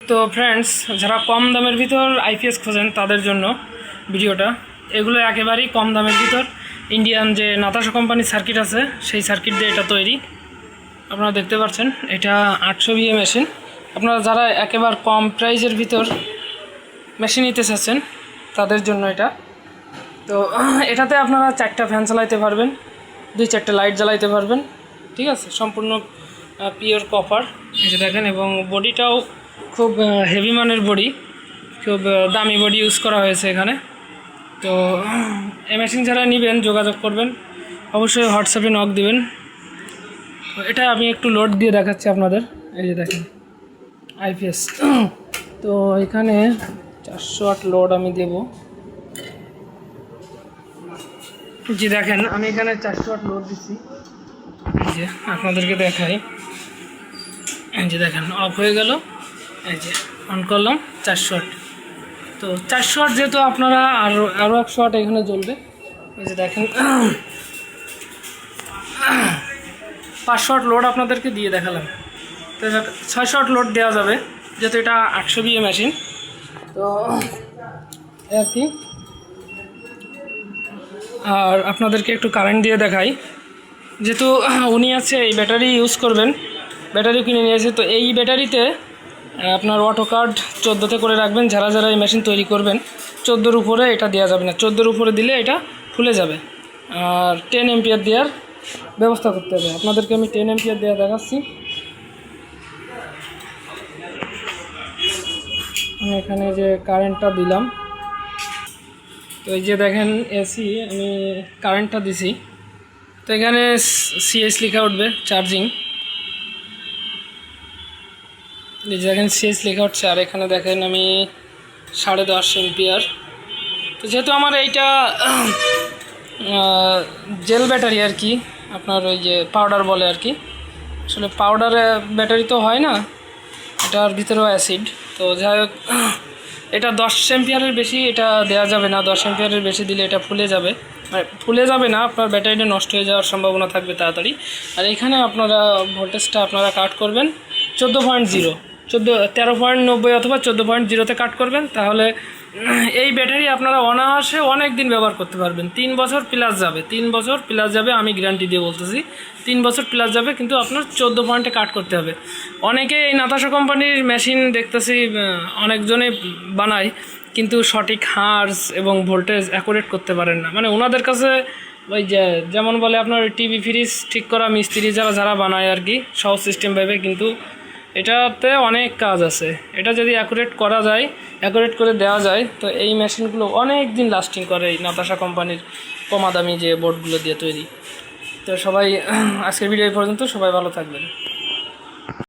তো ফ্রেন্ডস, যারা কম দামের ভিতর আইপিএস খোঁজেন তাদের জন্য ভিডিওটা। এগুলো একেবারেই কম দামের ভিতর ইন্ডিয়ান যে নাতাশা কোম্পানির সার্কিট আছে সেই সার্কিট দিয়ে এটা তৈরি। আপনারা দেখতে পাচ্ছেন এটা 800 VA মেশিন। আপনারা যারা একেবারে কম প্রাইসের ভিতর মেশিন নিতে চাচ্ছেন তাদের জন্য এটা। তো এটাতে আপনারা 4টা ফ্যান চালাইতে পারবেন, 2-4টা লাইট জ্বালাইতে পারবেন, ঠিক আছে। সম্পূর্ণ পিওর কপার এই যে দেখেন, এবং বডিটাও খুব হেভি মানের বডি, খুব দামি বডি ইউজ করা হয়েছে এখানে। তো এই মেশিন যারা নেবেন যোগাযোগ করবেন, অবশ্যই হোয়াটসঅ্যাপে নক দিবেন। এটা আমি একটু লোড দিয়ে দেখাচ্ছি আপনাদের। এই যে দেখেন আইপিএস। তো এখানে 400 ওয়াট লোড আমি দেব। জি দেখেন, আমি এখানে 400 ওয়াট লোড দিচ্ছি। এই যে আপনাদেরকে দেখাই, এই যে দেখেন অফ হয়ে গেল, এই যে অন করলাম 400 ওয়াট। তো 400 ওয়াট যেহেতু আপনারা আরও 100 ওয়াট এখানে জ্বলবে। এই যে দেখেন 500 ওয়াট লোড আপনাদেরকে দিয়ে দেখালাম। তো 600 ওয়াট লোড দেওয়া যাবে যেহেতু এটা 800 VA মেশিন। তো আর কি, আর আপনাদেরকে একটু কারেন্ট দিয়ে দেখাই। যেহেতু উনি আছে এই ব্যাটারি ইউজ করবেন, ব্যাটারি কিনে নিয়েছে। তো এই ব্যাটারিতে আপনার অটো কার্ড 14তে করে রাখবেন। যারা যারা এই মেশিন তৈরি করবেন 14-র উপরে এটা দেওয়া যাবে না, 14-র উপরে দিলে এটা ফুলে যাবে। আর 10 এম্পিয়ার দেওয়ার ব্যবস্থা করতে হবে। আপনাদেরকে আমি 10 এম্পিয়ার দেওয়া দেখাচ্ছি। আমি এখানে যে কারেন্টটা দিলাম, তো এই যে দেখেন এসি আমি কারেন্টটা দিছি। তো এখানে সিএস লেখা উঠবে চার্জিং, এই যে দেখেন সিএস লেখা উঠছে। আর এখানে দেখেন আমি 10.5 এম্পিয়ার। তো যেহেতু আমার এইটা জেল ব্যাটারি আর কি, আপনার ওই যে পাউডার বলে আর কি, আসলে পাউডার ব্যাটারি তো হয় না, এটার ভিতরেও অ্যাসিড। তো যাই হোক, এটা 10 এম্পিয়ারের বেশি এটা দেওয়া যাবে না। 10 এম্পিয়ারের বেশি দিলে এটা ফুলে যাবে, মানে ফুলে যাবে না, আপনার ব্যাটারিটা নষ্ট হয়ে যাওয়ার সম্ভাবনা থাকবে তাড়াতাড়ি। আর এখানে আপনারা ভোল্টেজটা আপনারা কাট করবেন 14.0, 13.90 অথবা 14.0-তে কাট করবেন। তাহলে এই ব্যাটারি আপনারা অনায়াসে অনেক দিন ব্যবহার করতে পারবেন। 3 বছর প্লাস যাবে, 3 বছর প্লাস যাবে, আমি গ্যারান্টি দিয়ে বলতেছি 3 বছর প্লাস যাবে। কিন্তু আপনার 14 পয়েন্টে কাট করতে হবে। অনেকে এই নাতাশা কোম্পানির মেশিন দেখতেছি অনেকজনে বানায়, কিন্তু সঠিক হার্স এবং ভোল্টেজ অ্যাকুরেট করতে পারেন না। মানে ওনাদের কাছে ওই যেমন বলে আপনার টিভি ফ্রিজ ঠিক করা মিস্ত্রি যারা বানায় আর কি, সহজ সিস্টেম ভাবে, কিন্তু এটাতে অনেক কাজ আছে। এটা যদি অ্যাকুরেট করা যায়, অ্যাকুরেট করে দেওয়া যায়, তো এই মেশিনগুলো অনেক দিন লাস্টিং করে এই নাতাশা কোম্পানির কমা দামি যে বোর্ডগুলো দিয়ে তৈরি। তো সবাই আজকের ভিডিও এই পর্যন্ত, সবাই ভালো থাকবেন।